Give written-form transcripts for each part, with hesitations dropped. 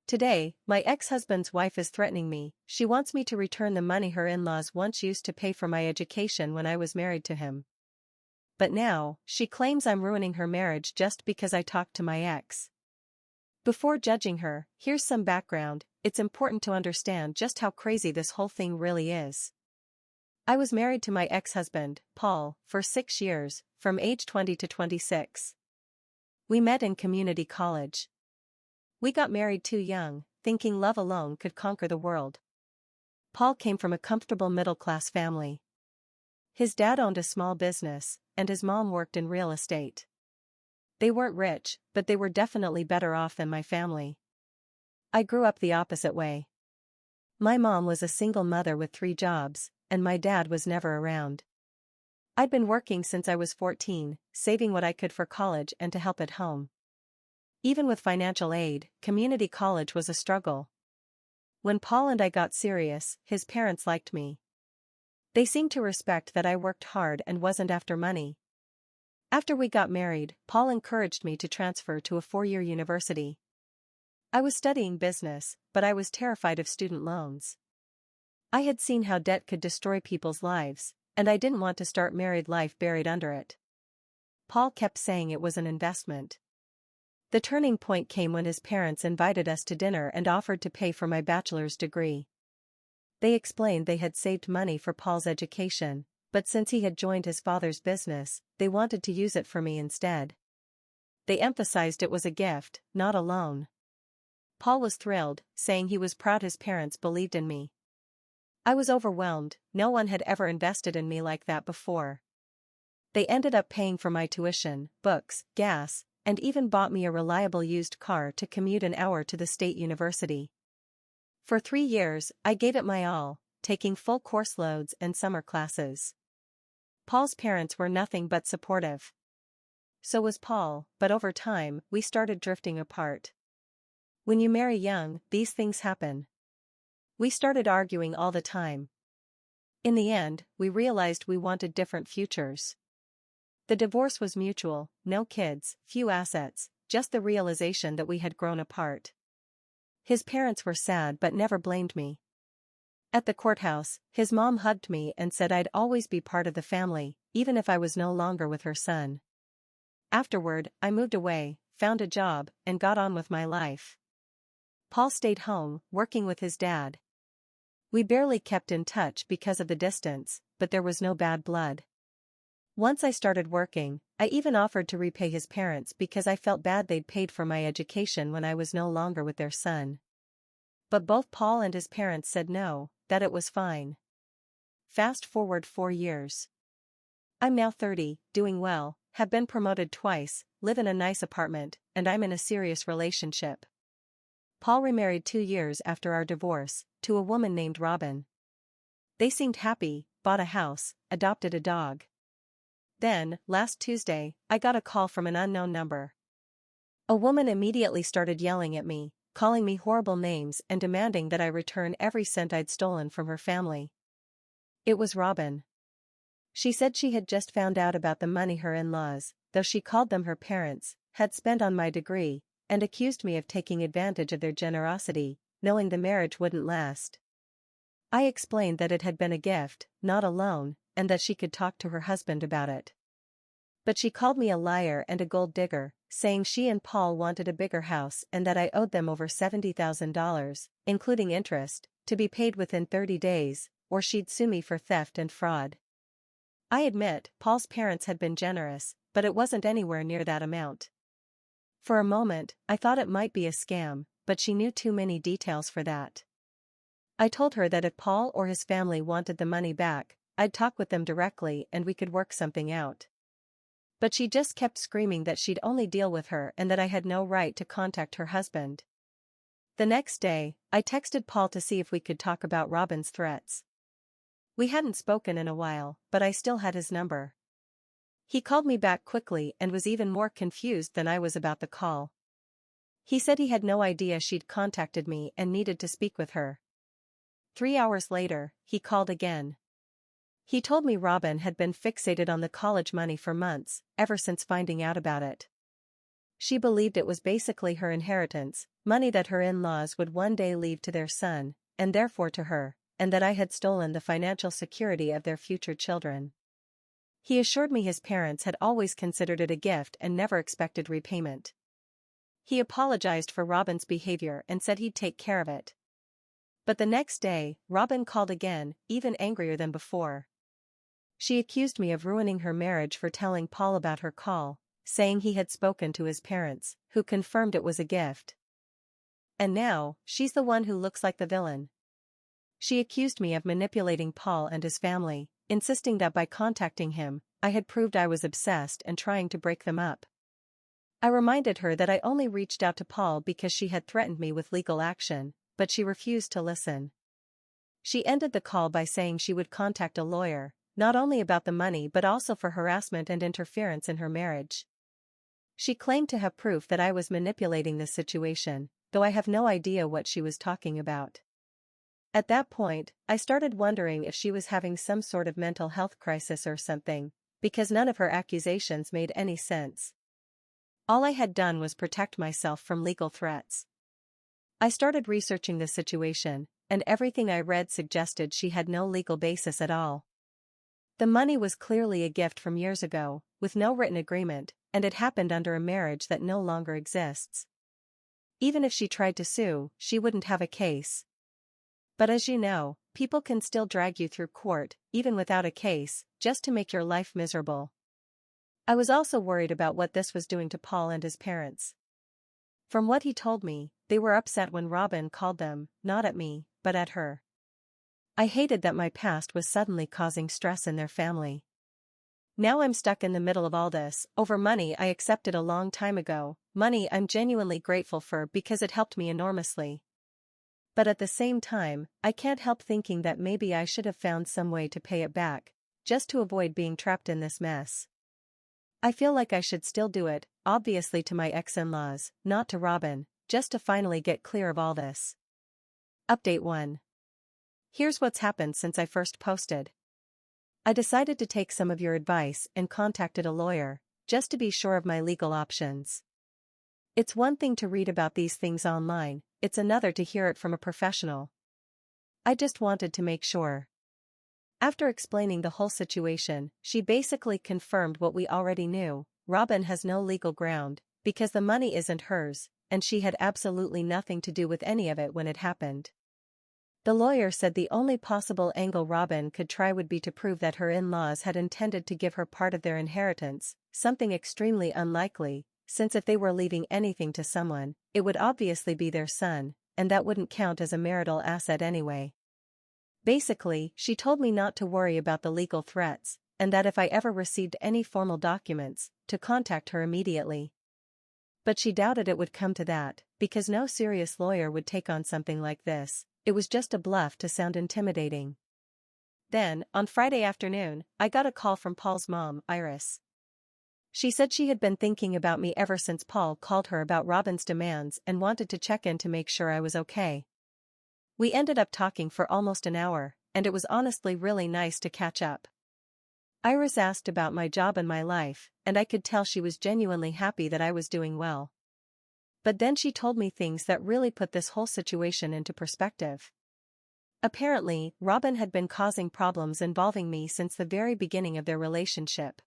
Today, my ex-husband's wife is threatening me. She wants me to return the money her in-laws once used to pay for my education when I was married to him. But now, she claims I'm ruining her marriage just because I talked to my ex. Before judging her, here's some background. It's important to understand just how crazy this whole thing really is. I was married to my ex-husband, Paul, for 6 years, from age 20 to 26. We met in community college. We got married too young, thinking love alone could conquer the world. Paul came from a comfortable middle-class family. His dad owned a small business, and his mom worked in real estate. They weren't rich, but they were definitely better off than my family. I grew up the opposite way. My mom was a single mother with 3 jobs, and my dad was never around. I'd been working since I was 14, saving what I could for college and to help at home. Even with financial aid, community college was a struggle. When Paul and I got serious, his parents liked me. They seemed to respect that I worked hard and wasn't after money. After we got married, Paul encouraged me to transfer to a 4-year university. I was studying business, but I was terrified of student loans. I had seen how debt could destroy people's lives, and I didn't want to start married life buried under it. Paul kept saying it was an investment. The turning point came when his parents invited us to dinner and offered to pay for my bachelor's degree. They explained they had saved money for Paul's education, but since he had joined his father's business, they wanted to use it for me instead. They emphasized it was a gift, not a loan. Paul was thrilled, saying he was proud his parents believed in me. I was overwhelmed. No one had ever invested in me like that before. They ended up paying for my tuition, books, gas, and even bought me a reliable used car to commute an hour to the state university. For 3 years, I gave it my all, taking full course loads and summer classes. Paul's parents were nothing but supportive. So was Paul, but over time, we started drifting apart. When you marry young, these things happen. We started arguing all the time. In the end, we realized we wanted different futures. The divorce was mutual, no kids, few assets, just the realization that we had grown apart. His parents were sad but never blamed me. At the courthouse, his mom hugged me and said I'd always be part of the family, even if I was no longer with her son. Afterward, I moved away, found a job, and got on with my life. Paul stayed home, working with his dad. We barely kept in touch because of the distance, but there was no bad blood. Once I started working, I even offered to repay his parents because I felt bad they'd paid for my education when I was no longer with their son. But both Paul and his parents said no, that it was fine. Fast forward 4 years. I'm now 30, doing well, have been promoted twice, live in a nice apartment, and I'm in a serious relationship. Paul remarried 2 years after our divorce, to a woman named Robin. They seemed happy, bought a house, adopted a dog. Then, last Tuesday, I got a call from an unknown number. A woman immediately started yelling at me, calling me horrible names and demanding that I return every cent I'd stolen from her family. It was Robin. She said she had just found out about the money her in-laws, though she called them her parents, had spent on my degree, and accused me of taking advantage of their generosity, knowing the marriage wouldn't last. I explained that it had been a gift, not a loan, and that she could talk to her husband about it. But she called me a liar and a gold digger, saying she and Paul wanted a bigger house and that I owed them over $70,000, including interest, to be paid within 30 days, or she'd sue me for theft and fraud. I admit, Paul's parents had been generous, but it wasn't anywhere near that amount. For a moment, I thought it might be a scam, but she knew too many details for that. I told her that if Paul or his family wanted the money back, I'd talk with them directly and we could work something out. But she just kept screaming that she'd only deal with her and that I had no right to contact her husband. The next day, I texted Paul to see if we could talk about Robin's threats. We hadn't spoken in a while, but I still had his number. He called me back quickly and was even more confused than I was about the call. He said he had no idea she'd contacted me and needed to speak with her. 3 hours later, he called again. He told me Robin had been fixated on the college money for months, ever since finding out about it. She believed it was basically her inheritance, money that her in-laws would one day leave to their son, and therefore to her, and that I had stolen the financial security of their future children. He assured me his parents had always considered it a gift and never expected repayment. He apologized for Robin's behavior and said he'd take care of it. But the next day, Robin called again, even angrier than before. She accused me of ruining her marriage for telling Paul about her call, saying he had spoken to his parents, who confirmed it was a gift. And now, she's the one who looks like the villain. She accused me of manipulating Paul and his family, insisting that by contacting him, I had proved I was obsessed and trying to break them up. I reminded her that I only reached out to Paul because she had threatened me with legal action, but she refused to listen. She ended the call by saying she would contact a lawyer, not only about the money but also for harassment and interference in her marriage. She claimed to have proof that I was manipulating the situation, though I have no idea what she was talking about. At that point, I started wondering if she was having some sort of mental health crisis or something, because none of her accusations made any sense. All I had done was protect myself from legal threats. I started researching the situation, and everything I read suggested she had no legal basis at all. The money was clearly a gift from years ago, with no written agreement, and it happened under a marriage that no longer exists. Even if she tried to sue, she wouldn't have a case. But as you know, people can still drag you through court, even without a case, just to make your life miserable. I was also worried about what this was doing to Paul and his parents. From what he told me, they were upset when Robin called them, not at me, but at her. I hated that my past was suddenly causing stress in their family. Now I'm stuck in the middle of all this, over money I accepted a long time ago, money I'm genuinely grateful for because it helped me enormously. But at the same time, I can't help thinking that maybe I should have found some way to pay it back, just to avoid being trapped in this mess. I feel like I should still do it, obviously to my ex-in-laws, not to Robin, just to finally get clear of all this. Update 1. Here's what's happened since I first posted. I decided to take some of your advice and contacted a lawyer, just to be sure of my legal options. It's one thing to read about these things online, it's another to hear it from a professional. I just wanted to make sure. After explaining the whole situation, she basically confirmed what we already knew: Robin has no legal ground, because the money isn't hers, and she had absolutely nothing to do with any of it when it happened. The lawyer said the only possible angle Robin could try would be to prove that her in-laws had intended to give her part of their inheritance, something extremely unlikely, since if they were leaving anything to someone, it would obviously be their son, and that wouldn't count as a marital asset anyway. Basically, she told me not to worry about the legal threats, and that if I ever received any formal documents, to contact her immediately. But she doubted it would come to that, because no serious lawyer would take on something like this. It was just a bluff to sound intimidating. Then, on Friday afternoon, I got a call from Paul's mom, Iris. She said she had been thinking about me ever since Paul called her about Robin's demands and wanted to check in to make sure I was okay. We ended up talking for almost an hour, and it was honestly really nice to catch up. Iris asked about my job and my life, and I could tell she was genuinely happy that I was doing well. But then she told me things that really put this whole situation into perspective. Apparently, Robin had been causing problems involving me since the very beginning of their relationship.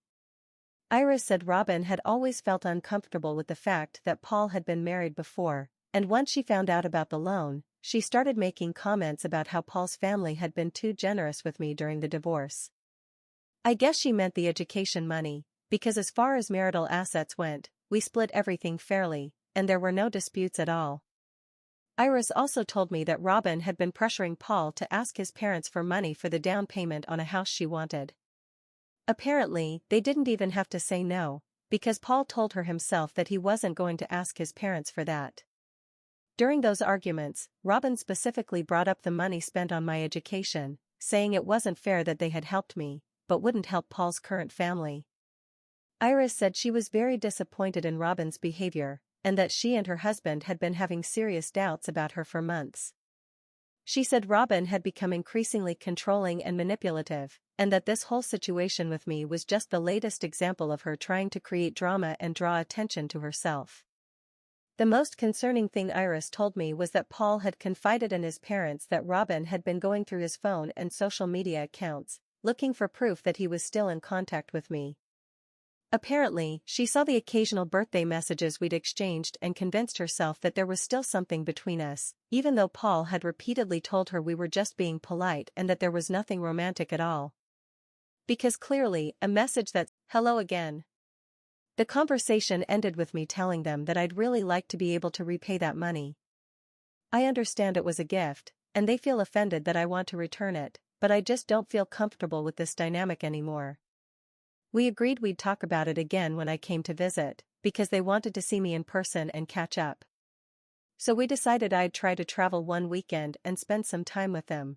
Iris said Robin had always felt uncomfortable with the fact that Paul had been married before, and once she found out about the loan, she started making comments about how Paul's family had been too generous with me during the divorce. I guess she meant the education money, because as far as marital assets went, we split everything fairly, and there were no disputes at all. Iris also told me that Robin had been pressuring Paul to ask his parents for money for the down payment on a house she wanted. Apparently, they didn't even have to say no, because Paul told her himself that he wasn't going to ask his parents for that. During those arguments, Robin specifically brought up the money spent on my education, saying it wasn't fair that they had helped me, but wouldn't help Paul's current family. Iris said she was very disappointed in Robin's behavior, and that she and her husband had been having serious doubts about her for months. She said Robin had become increasingly controlling and manipulative, and that this whole situation with me was just the latest example of her trying to create drama and draw attention to herself. The most concerning thing Iris told me was that Paul had confided in his parents that Robin had been going through his phone and social media accounts, looking for proof that he was still in contact with me. Apparently, she saw the occasional birthday messages we'd exchanged and convinced herself that there was still something between us, even though Paul had repeatedly told her we were just being polite and that there was nothing romantic at all. Because clearly, a message that, "Hello again." The conversation ended with me telling them that I'd really like to be able to repay that money. I understand it was a gift, and they feel offended that I want to return it, but I just don't feel comfortable with this dynamic anymore. We agreed we'd talk about it again when I came to visit, because they wanted to see me in person and catch up. So we decided I'd try to travel one weekend and spend some time with them.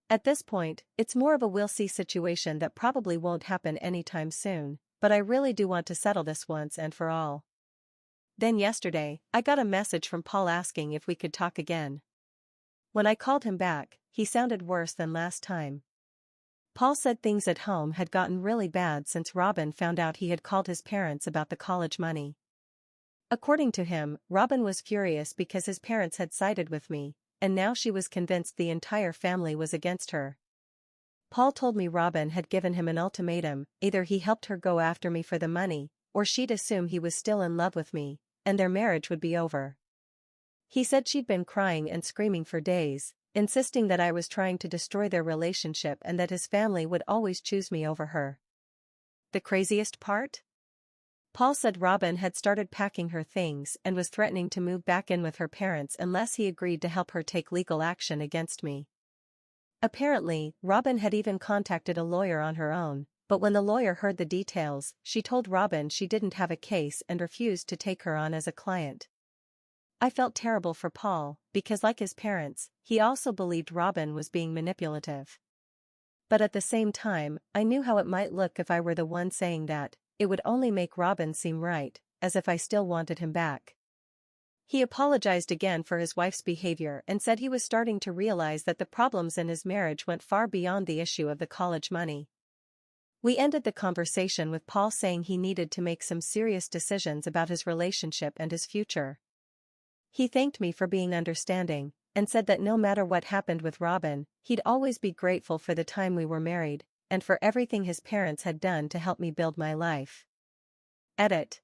At this point, it's more of a we'll see situation that probably won't happen anytime soon, but I really do want to settle this once and for all. Then yesterday, I got a message from Paul asking if we could talk again. When I called him back, he sounded worse than last time. Paul said things at home had gotten really bad since Robin found out he had called his parents about the college money. According to him, Robin was furious because his parents had sided with me, and now she was convinced the entire family was against her. Paul told me Robin had given him an ultimatum: either he helped her go after me for the money, or she'd assume he was still in love with me, and their marriage would be over. He said she'd been crying and screaming for days, insisting that I was trying to destroy their relationship and that his family would always choose me over her. The craziest part? Paul said Robin had started packing her things and was threatening to move back in with her parents unless he agreed to help her take legal action against me. Apparently, Robin had even contacted a lawyer on her own, but when the lawyer heard the details, she told Robin she didn't have a case and refused to take her on as a client. I felt terrible for Paul, because like his parents, he also believed Robin was being manipulative. But at the same time, I knew how it might look if I were the one saying that. It would only make Robin seem right, as if I still wanted him back. He apologized again for his wife's behavior and said he was starting to realize that the problems in his marriage went far beyond the issue of the college money. We ended the conversation with Paul saying he needed to make some serious decisions about his relationship and his future. He thanked me for being understanding, and said that no matter what happened with Robin, he'd always be grateful for the time we were married, and for everything his parents had done to help me build my life. Edit.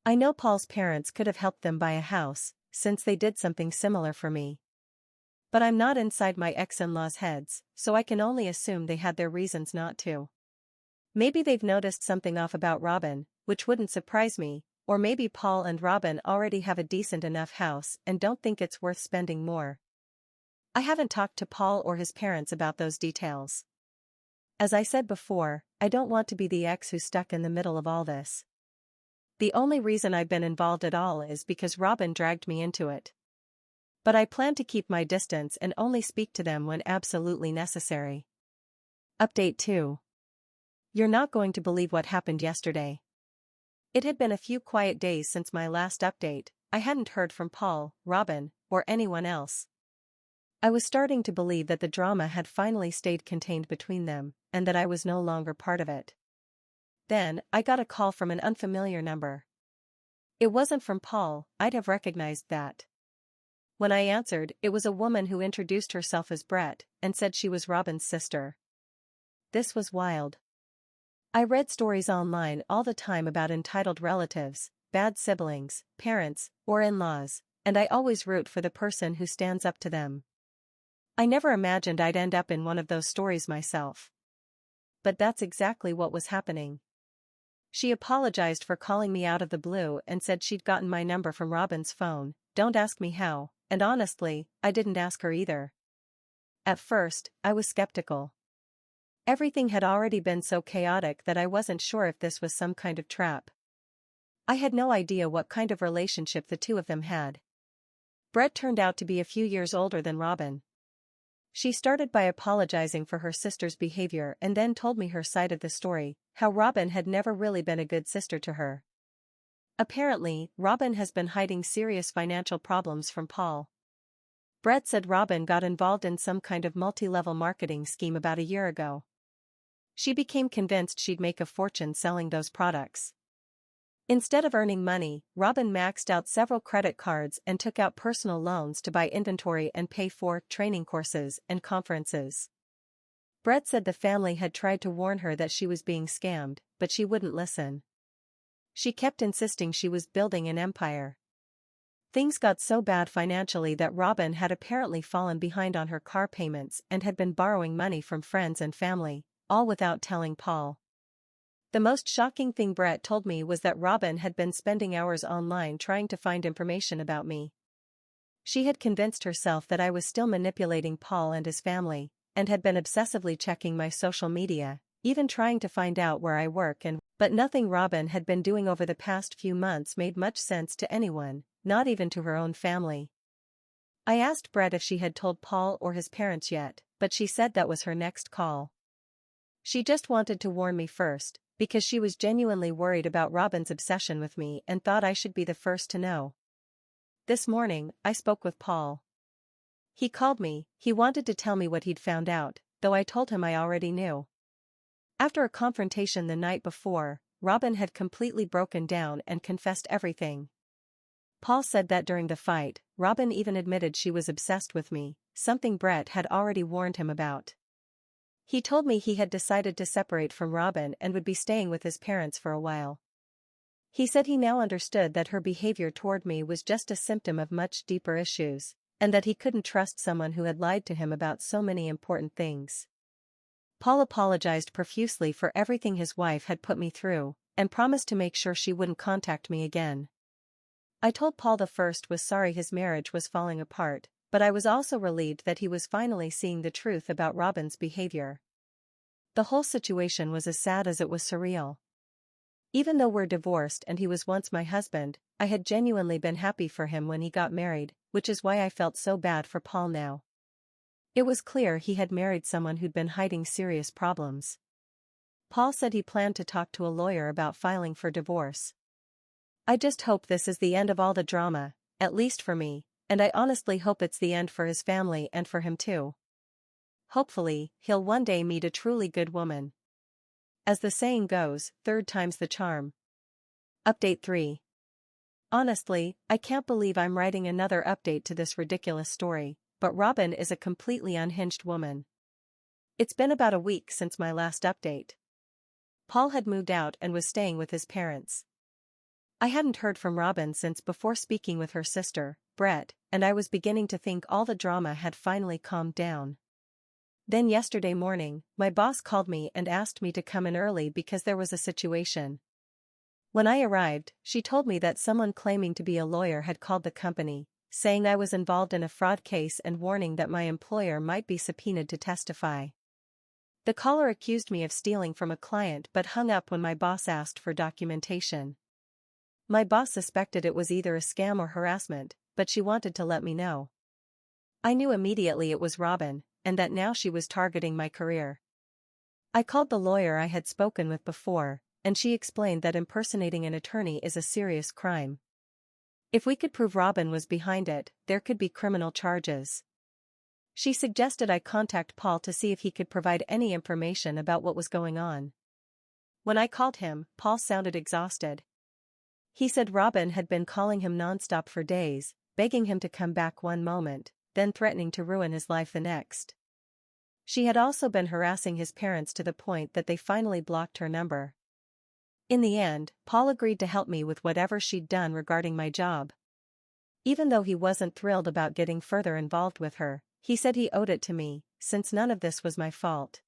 I know Paul's parents could have helped them buy a house, since they did something similar for me. But I'm not inside my ex-in-laws' heads, so I can only assume they had their reasons not to. Maybe they've noticed something off about Robin, which wouldn't surprise me, or maybe Paul and Robin already have a decent enough house and don't think it's worth spending more. I haven't talked to Paul or his parents about those details. As I said before, I don't want to be the ex who's stuck in the middle of all this. The only reason I've been involved at all is because Robin dragged me into it. But I plan to keep my distance and only speak to them when absolutely necessary. Update 2. You're not going to believe what happened yesterday. It had been a few quiet days since my last update. I hadn't heard from Paul, Robin, or anyone else. I was starting to believe that the drama had finally stayed contained between them, and that I was no longer part of it. Then, I got a call from an unfamiliar number. It wasn't from Paul. I'd have recognized that. When I answered, it was a woman who introduced herself as Brett, and said she was Robin's sister. This was wild. I read stories online all the time about entitled relatives, bad siblings, parents, or in-laws, and I always root for the person who stands up to them. I never imagined I'd end up in one of those stories myself. But that's exactly what was happening. She apologized for calling me out of the blue and said she'd gotten my number from Robin's phone. Don't ask me how, and honestly, I didn't ask her either. At first, I was skeptical. Everything had already been so chaotic that I wasn't sure if this was some kind of trap. I had no idea what kind of relationship the two of them had. Brett turned out to be a few years older than Robin. She started by apologizing for her sister's behavior and then told me her side of the story, how Robin had never really been a good sister to her. Apparently, Robin has been hiding serious financial problems from Paul. Brett said Robin got involved in some kind of multi-level marketing scheme about a year ago. She became convinced she'd make a fortune selling those products. Instead of earning money, Robin maxed out several credit cards and took out personal loans to buy inventory and pay for training courses and conferences. Brett said the family had tried to warn her that she was being scammed, but she wouldn't listen. She kept insisting she was building an empire. Things got so bad financially that Robin had apparently fallen behind on her car payments and had been borrowing money from friends and family, all without telling Paul. The most shocking thing Brett told me was that Robin had been spending hours online trying to find information about me. She had convinced herself that I was still manipulating Paul and his family, and had been obsessively checking my social media, even trying to find out where I work but nothing Robin had been doing over the past few months made much sense to anyone, not even to her own family. I asked Brett if she had told Paul or his parents yet, but she said that was her next call. She just wanted to warn me first, because she was genuinely worried about Robin's obsession with me and thought I should be the first to know. This morning, I spoke with Paul. He called me. He wanted to tell me what he'd found out, though I told him I already knew. After a confrontation the night before, Robin had completely broken down and confessed everything. Paul said that during the fight, Robin even admitted she was obsessed with me, something Brett had already warned him about. He told me he had decided to separate from Robin and would be staying with his parents for a while. He said he now understood that her behavior toward me was just a symptom of much deeper issues, and that he couldn't trust someone who had lied to him about so many important things. Paul apologized profusely for everything his wife had put me through, and promised to make sure she wouldn't contact me again. I told Paul the first was sorry his marriage was falling apart, but I was also relieved that he was finally seeing the truth about Robin's behavior. The whole situation was as sad as it was surreal. Even though we're divorced and he was once my husband, I had genuinely been happy for him when he got married, which is why I felt so bad for Paul now. It was clear he had married someone who'd been hiding serious problems. Paul said he planned to talk to a lawyer about filing for divorce. I just hope this is the end of all the drama, at least for me, and I honestly hope it's the end for his family and for him too. Hopefully, he'll one day meet a truly good woman. As the saying goes, third time's the charm. Update 3. Honestly, I can't believe I'm writing another update to this ridiculous story, but Robin is a completely unhinged woman. It's been about a week since my last update. Paul had moved out and was staying with his parents. I hadn't heard from Robin since before speaking with her sister, Brett, and I was beginning to think all the drama had finally calmed down. Then yesterday morning, my boss called me and asked me to come in early because there was a situation. When I arrived, she told me that someone claiming to be a lawyer had called the company, saying I was involved in a fraud case and warning that my employer might be subpoenaed to testify. The caller accused me of stealing from a client but hung up when my boss asked for documentation. My boss suspected it was either a scam or harassment, but she wanted to let me know. I knew immediately it was Robin, and that now she was targeting my career. I called the lawyer I had spoken with before, and she explained that impersonating an attorney is a serious crime. If we could prove Robin was behind it, there could be criminal charges. She suggested I contact Paul to see if he could provide any information about what was going on. When I called him, Paul sounded exhausted. He said Robin had been calling him nonstop for days, begging him to come back one moment, then threatening to ruin his life the next. She had also been harassing his parents to the point that they finally blocked her number. In the end, Paul agreed to help me with whatever she'd done regarding my job. Even though he wasn't thrilled about getting further involved with her, he said he owed it to me, since none of this was my fault.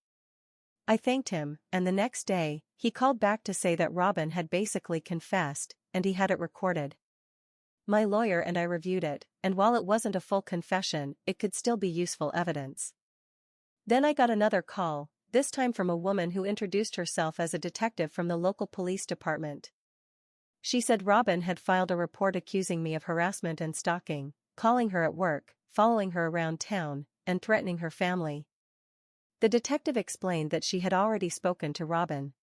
I thanked him, and the next day, he called back to say that Robin had basically confessed, and he had it recorded. My lawyer and I reviewed it, and while it wasn't a full confession, it could still be useful evidence. Then I got another call, this time from a woman who introduced herself as a detective from the local police department. She said Robin had filed a report accusing me of harassment and stalking, calling her at work, following her around town, and threatening her family. The detective explained that she had already spoken to Robin.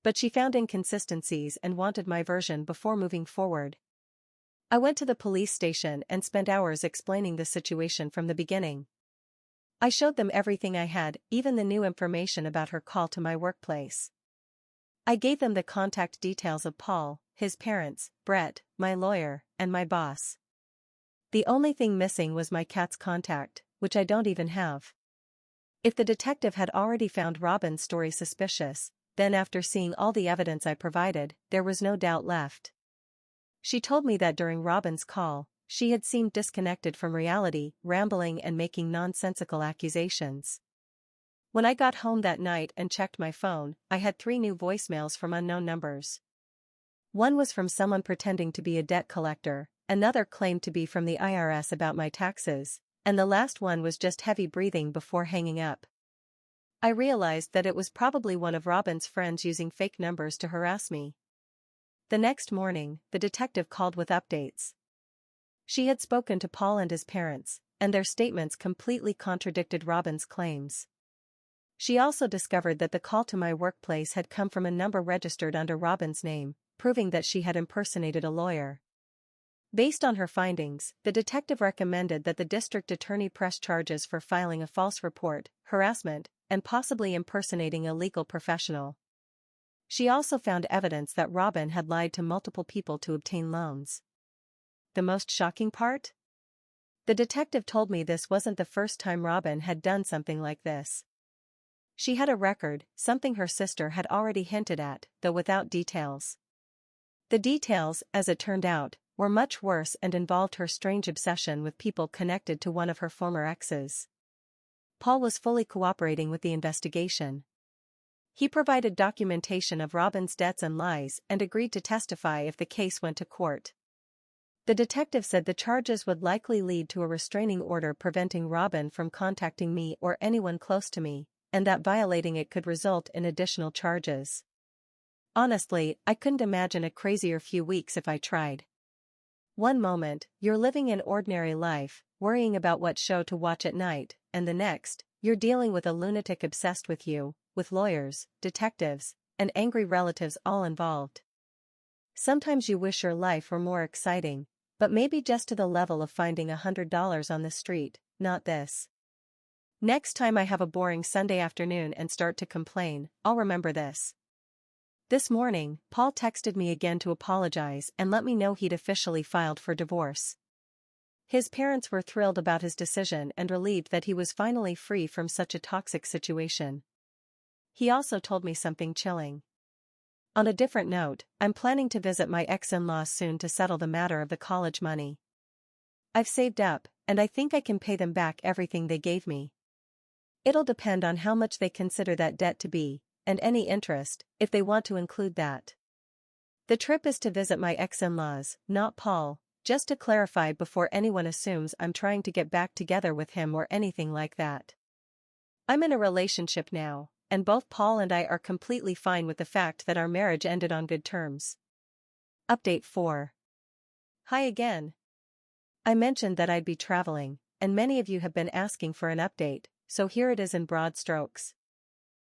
But she found inconsistencies and wanted my version before moving forward. I went to the police station and spent hours explaining the situation from the beginning. I showed them everything I had, even the new information about her call to my workplace. I gave them the contact details of Paul, his parents, Brett, my lawyer, and my boss. The only thing missing was my cat's contact, which I don't even have. If the detective had already found Robin's story suspicious, then after seeing all the evidence I provided, there was no doubt left. She told me that during Robin's call, she had seemed disconnected from reality, rambling and making nonsensical accusations. When I got home that night and checked my phone, I had 3 new voicemails from unknown numbers. One was from someone pretending to be a debt collector, another claimed to be from the IRS about my taxes, and the last one was just heavy breathing before hanging up. I realized that it was probably one of Robin's friends using fake numbers to harass me. The next morning, the detective called with updates. She had spoken to Paul and his parents, and their statements completely contradicted Robin's claims. She also discovered that the call to my workplace had come from a number registered under Robin's name, proving that she had impersonated a lawyer. Based on her findings, the detective recommended that the district attorney press charges for filing a false report, harassment, and possibly impersonating a legal professional. She also found evidence that Robin had lied to multiple people to obtain loans. The most shocking part? The detective told me this wasn't the first time Robin had done something like this. She had a record, something her sister had already hinted at, though without details. The details, as it turned out, were much worse and involved her strange obsession with people connected to one of her former exes. Paul was fully cooperating with the investigation. He provided documentation of Robin's debts and lies and agreed to testify if the case went to court. The detective said the charges would likely lead to a restraining order preventing Robin from contacting me or anyone close to me, and that violating it could result in additional charges. Honestly, I couldn't imagine a crazier few weeks if I tried. One moment, you're living an ordinary life, worrying about what show to watch at night, and the next, you're dealing with a lunatic obsessed with you, with lawyers, detectives, and angry relatives all involved. Sometimes you wish your life were more exciting, but maybe just to the level of finding $100 on the street, not this. Next time I have a boring Sunday afternoon and start to complain, I'll remember this. This morning, Paul texted me again to apologize and let me know he'd officially filed for divorce. His parents were thrilled about his decision and relieved that he was finally free from such a toxic situation. He also told me something chilling. On a different note, I'm planning to visit my ex-in-laws soon to settle the matter of the college money. I've saved up, and I think I can pay them back everything they gave me. It'll depend on how much they consider that debt to be, and any interest, if they want to include that. The trip is to visit my ex-in-laws, not Paul, just to clarify before anyone assumes I'm trying to get back together with him or anything like that. I'm in a relationship now, and both Paul and I are completely fine with the fact that our marriage ended on good terms. Update 4. Hi again. I mentioned that I'd be traveling, and many of you have been asking for an update, so here it is in broad strokes.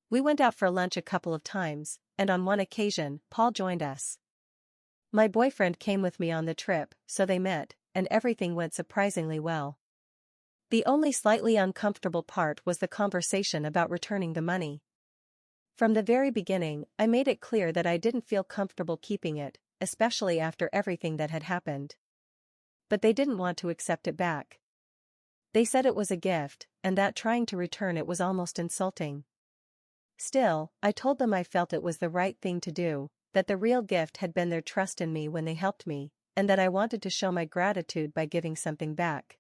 We went out for lunch a couple of times, and on one occasion, Paul joined us. My boyfriend came with me on the trip, so they met, and everything went surprisingly well. The only slightly uncomfortable part was the conversation about returning the money. From the very beginning, I made it clear that I didn't feel comfortable keeping it, especially after everything that had happened. But they didn't want to accept it back. They said it was a gift, and that trying to return it was almost insulting. Still, I told them I felt it was the right thing to do, that the real gift had been their trust in me when they helped me, and that I wanted to show my gratitude by giving something back.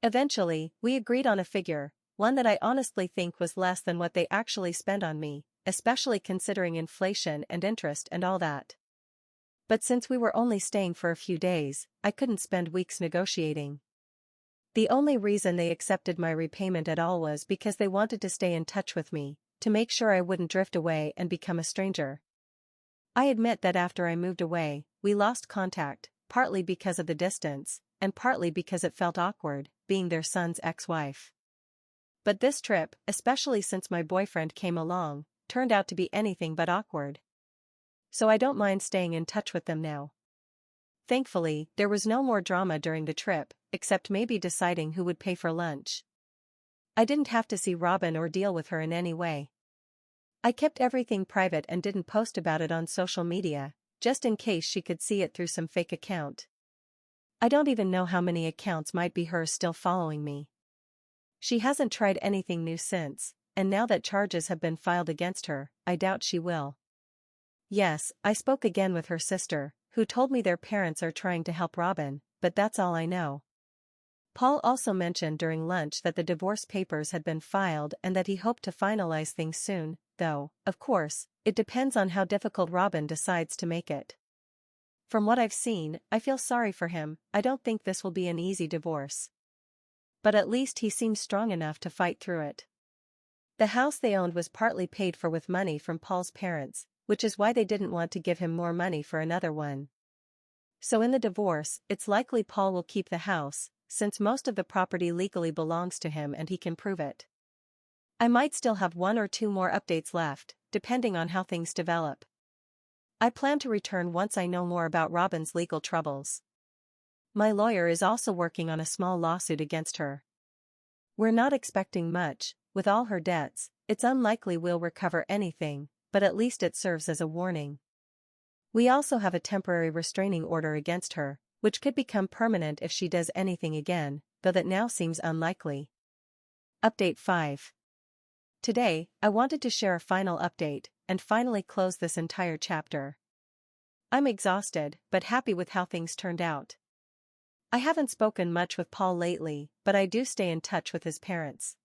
Eventually, we agreed on a figure, one that I honestly think was less than what they actually spent on me, especially considering inflation and interest and all that. But since we were only staying for a few days, I couldn't spend weeks negotiating. The only reason they accepted my repayment at all was because they wanted to stay in touch with me, to make sure I wouldn't drift away and become a stranger. I admit that after I moved away, we lost contact, partly because of the distance, and partly because it felt awkward, being their son's ex-wife. But this trip, especially since my boyfriend came along, turned out to be anything but awkward. So I don't mind staying in touch with them now. Thankfully, there was no more drama during the trip, except maybe deciding who would pay for lunch. I didn't have to see Robin or deal with her in any way. I kept everything private and didn't post about it on social media, just in case she could see it through some fake account. I don't even know how many accounts might be hers still following me. She hasn't tried anything new since, and now that charges have been filed against her, I doubt she will. Yes, I spoke again with her sister, who told me their parents are trying to help Robin, but that's all I know. Paul also mentioned during lunch that the divorce papers had been filed and that he hoped to finalize things soon, though, of course, it depends on how difficult Robin decides to make it. From what I've seen, I feel sorry for him. I don't think this will be an easy divorce. But at least he seems strong enough to fight through it. The house they owned was partly paid for with money from Paul's parents, which is why they didn't want to give him more money for another one. So in the divorce, it's likely Paul will keep the house, since most of the property legally belongs to him and he can prove it. I might still have 1 or 2 more updates left, depending on how things develop. I plan to return once I know more about Robin's legal troubles. My lawyer is also working on a small lawsuit against her. We're not expecting much. With all her debts, it's unlikely we'll recover anything, but at least it serves as a warning. We also have a temporary restraining order against her, which could become permanent if she does anything again, though that now seems unlikely. Update 5. Today, I wanted to share a final update, and finally close this entire chapter. I'm exhausted, but happy with how things turned out. I haven't spoken much with Paul lately, but I do stay in touch with his parents.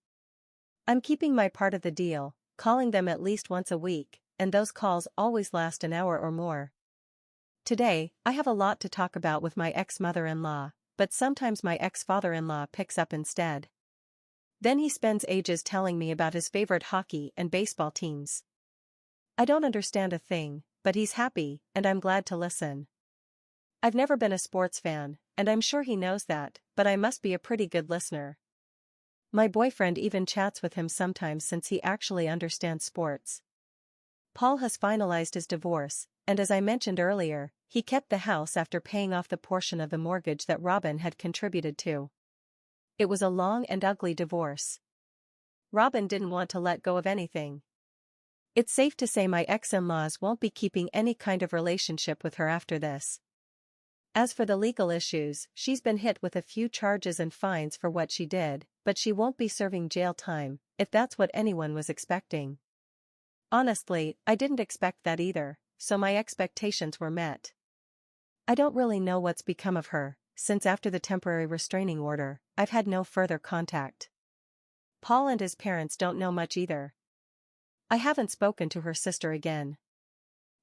I'm keeping my part of the deal, calling them at least once a week, and those calls always last an hour or more. Today, I have a lot to talk about with my ex-mother-in-law, but sometimes my ex-father-in-law picks up instead. Then he spends ages telling me about his favorite hockey and baseball teams. I don't understand a thing, but he's happy, and I'm glad to listen. I've never been a sports fan, and I'm sure he knows that, but I must be a pretty good listener. My boyfriend even chats with him sometimes since he actually understands sports. Paul has finalized his divorce, and as I mentioned earlier, he kept the house after paying off the portion of the mortgage that Robin had contributed to. It was a long and ugly divorce. Robin didn't want to let go of anything. It's safe to say my ex-in-laws won't be keeping any kind of relationship with her after this. As for the legal issues, she's been hit with a few charges and fines for what she did, but she won't be serving jail time, if that's what anyone was expecting. Honestly, I didn't expect that either, so my expectations were met. I don't really know what's become of her, since after the temporary restraining order, I've had no further contact. Paul and his parents don't know much either. I haven't spoken to her sister again.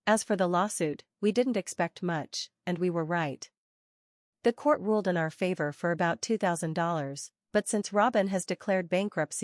As for the lawsuit, we didn't expect much, and we were right. The court ruled in our favor for about $2,000, but since Robin has declared bankruptcy